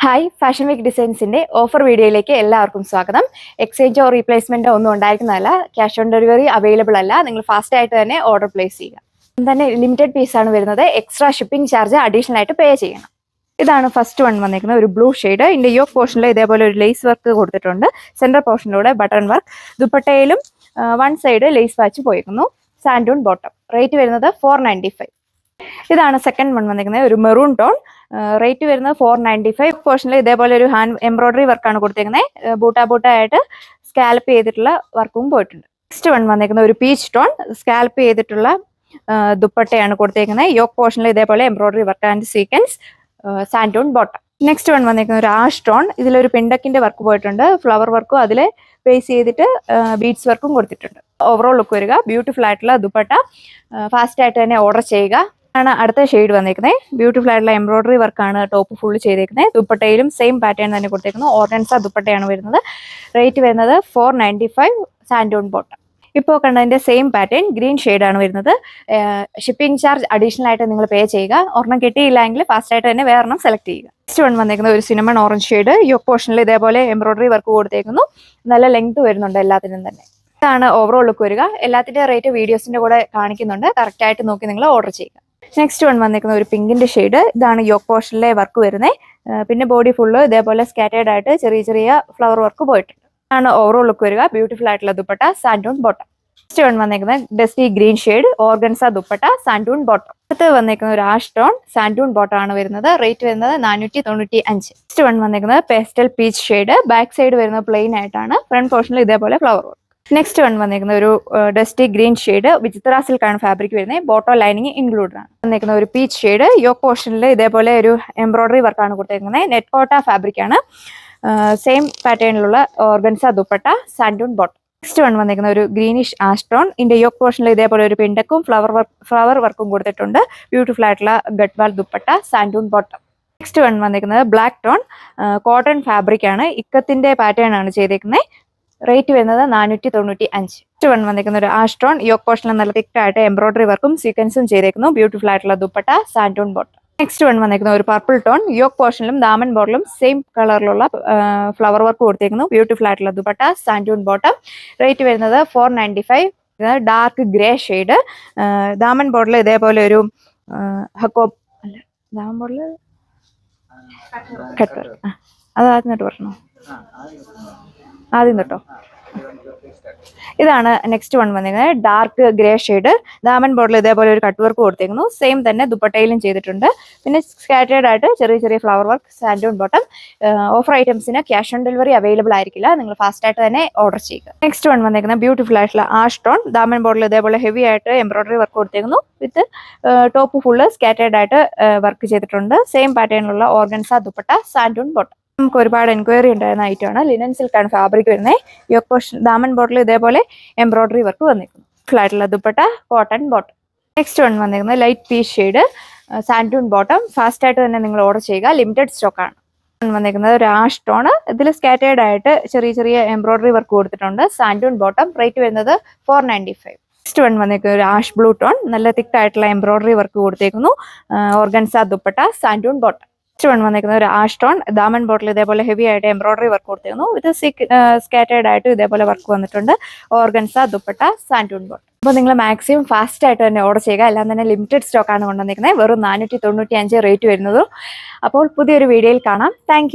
Hi fashion week ഡിസൈൻസിന്റെ offer വീഡിയോയിലേക്ക് എല്ലാവർക്കും സ്വാഗതം. എക്സ്ചേഞ്ചോ റീപ്ലേസ്മെന്റോ ഒന്നും ഉണ്ടായിരിക്കുന്നതല്ല. ക്യാഷ് ഓൺ ഡെലിവറി അവൈലബിൾ അല്ല. നിങ്ങൾ ഫാസ്റ്റ് ആയിട്ട് തന്നെ ഓർഡർ പ്ലേസ് ചെയ്യുക. തന്നെ ലിമിറ്റഡ് പീസ് ആണ് വരുന്നത്. എക്സ്ട്രാ ഷിപ്പിംഗ് ചാർജ് അഡീഷണൽ ആയിട്ട് പേ ചെയ്യണം. ഇതാണ് ഫസ്റ്റ് വൺ വന്നിരിക്കുന്നത്, ഒരു ബ്ലൂ ഷെയ്ഡ്. ഇതിന്റെ യോക്ക് പോർഷനിൽ ഇതേപോലെ ഒരു ലേസ് വർക്ക് കൊടുത്തിട്ടുണ്ട്. സെന്റർ പോർഷനിലൂടെ ബട്ടൺ വർക്ക്. ദുപ്പട്ടയിലും വൺ സൈഡ് ലേസ് വാച്ച് പോയിരിക്കുന്നു. Santoon bottom. റേറ്റ് വരുന്നത് 495. ഇതാണ് സെക്കൻഡ് വൺ വന്നിരിക്കുന്നത്, ഒരു മെറൂൺ ടോൺ. റേറ്റ് വരുന്നത് 495. പോർഷനിൽ ഇതേപോലെ ഒരു ഹാൻഡ് എംബ്രോയിഡറി വർക്കാണ് കൊടുത്തിരിക്കുന്നത്. ബൂട്ട ആയിട്ട് സ്കാൽപ്പ് ചെയ്തിട്ടുള്ള വർക്കും പോയിട്ടുണ്ട്. നെക്സ്റ്റ് വൺ വന്നിരിക്കുന്നത് ഒരു പീച്ച് ടോൺ, സ്കാൽപ്പ് ചെയ്തിട്ടുള്ള ദുപ്പട്ടയാണ് കൊടുത്തിരിക്കുന്നത്. യോക്ക് പോർഷനിൽ ഇതേപോലെ embroidery work and sequins. Santoon bottom. Next one വന്നിരിക്കുന്നത് ഒരു ആഷ് ടോൺ. ഇതിലൊരു പിണ്ടക്കിന്റെ വർക്ക് പോയിട്ടുണ്ട്. ഫ്ലവർ വർക്കും അതിൽ ബേസ് ചെയ്തിട്ട് ബീഡ്സ് വർക്കും കൊടുത്തിട്ടുണ്ട്. ഓവറോൾ ലുക്ക് വരിക ബ്യൂട്ടിഫുൾ ആയിട്ടുള്ള ദുപ്പട്ട. ഫാസ്റ്റ് ആയിട്ട് തന്നെ ഓർഡർ ചെയ്യുക. ആണ് അടുത്ത ഷെയ്ഡ് വന്നിരിക്കുന്നത്. ബ്യൂട്ടിഫുൾ ആയിട്ടുള്ള എംബ്രോയിഡറി വർക്കാണ് ടോപ്പ് ഫുള്ള് ചെയ്തേക്കുന്നത്. ദുപ്പട്ടയിലും സെയിം പാറ്റേൺ തന്നെ കൊടുത്തേക്കുന്നത്. ഓർഗൻസ ദുപ്പട്ടയാണ് വരുന്നത്. റേറ്റ് വരുന്നത് 495. സാൻഡൂൺ ബോട്ടം. ഇപ്പോൾ കണ്ടതിന്റെ സെയിം പാറ്റേൺ ഗ്രീൻ ഷെയ്ഡാണ് വരുന്നത്. ഷിപ്പിംഗ് ചാർജ് അഡീഷണൽ ആയിട്ട് നിങ്ങൾ പേ ചെയ്യുക. ഒരെണ്ണം കിട്ടിയില്ലെങ്കിൽ ഫാസ്റ്റ് ആയിട്ട് തന്നെ വേറെണ്ണം സെലക്ട് ചെയ്യുക. നെക്സ്റ്റ് വൺ വന്നിരിക്കുന്നത് ഒരു സിനമൺ ഓറഞ്ച് ഷെയ്ഡ്. യോക്ക് പോർഷനിൽ ഇതേപോലെ എംബ്രോയിഡറി വർക്ക് കൊടുത്തേക്കുന്നു. നല്ല ലെങ്ത് വരുന്നുണ്ട് എല്ലാത്തിനും തന്നെ. ഇതാണ് ഓവറോൾ ലുക്ക് വരിക. എല്ലാത്തിന്റെ റേറ്റ് വീഡിയോസിന്റെ കൂടെ കാണിക്കുന്നുണ്ട്. കറക്റ്റ് ആയിട്ട് നോക്കി നിങ്ങൾ ഓർഡർ ചെയ്യുക. നെക്സ്റ്റ് വൺ വന്നിരിക്കുന്ന ഒരു പിങ്കിന്റെ ഷെയ്ഡ്. ഇതാണ് യോക്ക് പോർഷനിലെ വർക്ക് വരുന്നത്. പിന്നെ ബോഡി ഫുള്ള് ഇതേപോലെ സ്കാറ്റേർഡ് ആയിട്ട് ചെറിയ ഫ്ലവർ വർക്ക് പോയിട്ടുണ്ട്. ആണ് ഓവറോൾ ലുക്ക് വരിക. ബ്യൂട്ടിഫുൾ ആയിട്ടുള്ള dupatta. Santoon bottom. Next one വന്നിരിക്കുന്നത് dusty green shade. Organza dupatta. Santoon bottom. അടുത്ത് വന്നിരിക്കുന്ന ഒരു ആഷ് ടോൺ. സാൻഡൂൺ ബോട്ടം ആണ് വരുന്നത്. റേറ്റ് വരുന്നത് 495. നെക്സ്റ്റ് വൺ വന്നിരിക്കുന്നത് pastel peach shade. Back side വരുന്നത് പ്ലെയിൻ ആയിട്ടാണ്. ഫ്രണ്ട് പോർഷനിൽ ഇതേപോലെ ഫ്ലവർ വർക്ക്. നെക്സ്റ്റ് വൺ വന്നിരിക്കുന്ന ഒരു ഡസ്റ്റി ഗ്രീൻ ഷെയ്ഡ്. വിചിത്ര സിൽക്കാണ് ഫാബ്രിക് വരുന്നത്. ബോട്ടം ലൈനിങ് ഇൻക്ലൂഡഡ് ആണ്. വന്നിരിക്കുന്ന ഒരു പീച്ച് ഷെയ്ഡ്. യോക്ക് പോർഷനിൽ ഇതേപോലെ ഒരു എംബ്രോയിഡറി വർക്കാണ് കൊടുത്തിരിക്കുന്നത്. നെറ്റ് കോട്ട ഫാബ്രിക് ആണ്. സെയിം പാറ്റേണിലുള്ള organza dupatta. Santoon bottom. Next one വന്നിരിക്കുന്ന ഒരു ഗ്രീനിഷ് ആസ്റ്റോൺ. ഇതിന്റെ യോക്ക് പോർഷനിൽ ഇതേപോലെ ഒരു പിണ്ടക്കും ഫ്ലവർ വർക്കും കൊടുത്തിട്ടുണ്ട്. ബ്യൂട്ടിഫുൾ ആയിട്ടുള്ള Gadwal dupatta. Santoon bottom. Next one വന്നിരിക്കുന്നത് ബ്ലാക്ക് ടോൺ. കോട്ടൺ ഫാബ്രിക് ആണ്. ഇക്കത്തിന്റെ പാറ്റേൺ ആണ് ചെയ്തേക്കുന്നത്. റേറ്റ് വരുന്നത് 495. നെക്സ്റ്റ് വൺ വന്നിരിക്കുന്ന ഒരു ആഷ്ട്രോൺ. യോക്ക് പോർഷനിൽ നല്ല തിക്ക് ആയിട്ട് എംബ്രോയിഡറി വർക്കും സീക്വൻസും ചെയ്തേക്കുന്നു. ബ്യൂട്ടിഫുൾ ആയിട്ടുള്ള dupatta. Santoon bottom. Next one വന്നിരിക്കുന്ന ഒരു പർപ്പിൾ ടോൺ. യോക്ക് പോർഷനിലും ദാമൻ ബോർഡിലും സെയിം കളറിലുള്ള ഫ്ലവർ വർക്ക് കൊടുത്തേക്കുന്നു. ബ്യൂട്ടിഫുൾ ആയിട്ടുള്ള ദുപ്പട്ട. Santoon bottom. റേറ്റ് വരുന്നത് 495. Dark grey shade. ദാമൻ ബോർഡിൽ ഇതേപോലെ ഒരു ദാമൻ ബോർഡിൽ കട്ട് വർക്ക്. അത് ആദ്യം തൊട്ട് പറഞ്ഞോ. ആദ്യം തൊട്ടോ. ഇതാണ് നെക്സ്റ്റ് വൺ വന്നിരിക്കുന്നത്. Dark grey shade. ദാമൻ ബോർഡിൽ ഇതേപോലെ ഒരു കട്ട് വർക്ക് കൊടുത്തേക്കുന്നു. സെയിം തന്നെ ദുപ്പട്ടയിലും ചെയ്തിട്ടുണ്ട്. പിന്നെ സ്കാറ്റേർഡ് ആയിട്ട് ചെറിയ flower work. Santoon bottom. Offer ഐറ്റംസിന് ക്യാഷ് ഓൺ ഡെലിവറി അവൈലബിൾ ആയിരിക്കില്ല. നിങ്ങൾ ഫാസ്റ്റ് ആയിട്ട് തന്നെ ഓർഡർ ചെയ്യുക. നെക്സ്റ്റ് വൺ വന്നിരിക്കുന്നത് ബ്യൂട്ടിഫുൾ ആയിട്ടുള്ള ആഷ് ടോൺ. ദാമൻ ബോർഡിൽ ഇതേപോലെ ഹെവി ആയിട്ട് എംബ്രോയിഡറി വർക്ക് കൊടുത്തേക്കുന്നു. വിത്ത് ടോപ്പ് ഫുള്ള് സ്കാറ്റേർഡ് ആയിട്ട് വർക്ക് ചെയ്തിട്ടുണ്ട്. സെയിം പാറ്റേണിലുള്ള ഓർഗൻസ ദുപ്പട്ട. Santoon bottom. നമുക്ക് ഒരുപാട് എൻക്വയറി ഉണ്ടായിരുന്ന ഐറ്റമാണ്. ലിനൻ സിൽക്കാണ് ഫാബ്രിക് വരുന്നത്. യോക്ക് പോർഷൻ ദാമൻ ബോർഡിൽ ഇതേപോലെ എംബ്രോയിഡറി വർക്ക് വന്നിരിക്കുന്നു. ഫ്ലാറ്റുള്ള dupatta. Cotton bottom. Next one വന്നിരിക്കുന്നത് light peach shade. Santoon bottom. Fast ആയിട്ട് തന്നെ നിങ്ങൾ ഓർഡർ ചെയ്യുക. ലിമിറ്റഡ് സ്റ്റോക്കാണ്. വന്നിരിക്കുന്നത് ഒരു ആഷ് ടോൺ. ഇതിൽ സ്കാറ്റേർഡ് ആയിട്ട് ചെറിയ എംബ്രോയിഡറി വർക്ക് കൊടുത്തിട്ടുണ്ട്. സാൻഡൂൺ ബോട്ടം. റേറ്റ് വരുന്നത് 495. നെക്സ്റ്റ് വൺ വന്നിരിക്കുന്നത് ഒരു ആഷ് ബ്ലൂ ടോൺ. നല്ല തിക്ക് ആയിട്ടുള്ള എംബ്രോയിഡറി വർക്ക് കൊടുത്തേക്കുന്നു. Organza dupatta. Santoon bottom. Next one വന്നിരിക്കുന്നത് ഒരു ആഷ് ടോൺ. ദാമൻ ബോട്ടിൽ ഇതേപോലെ ഹെവി ആയിട്ട് എംബ്രോയിഡറി വർക്ക് കൊടുത്തിരുന്നു. ഇത് സ്കാറ്റേർഡ് ആയിട്ട് ഇതേപോലെ വർക്ക് വന്നിട്ടുണ്ട്. ഓർഗൻസ ദുപ്പട്ട. Santoon bottom. അപ്പോൾ നിങ്ങൾ മാക്സിമം ഫാസ്റ്റ് ആയിട്ട് തന്നെ ഓർഡർ ചെയ്യുക. എല്ലാം തന്നെ ലിമിറ്റഡ് സ്റ്റോക്കാണ് കൊണ്ടുവന്നിരിക്കുന്നത്. വെറും 495 റേറ്റ് വരുന്നതും. അപ്പോൾ പുതിയൊരു വീഡിയോയിൽ കാണാം. താങ്ക്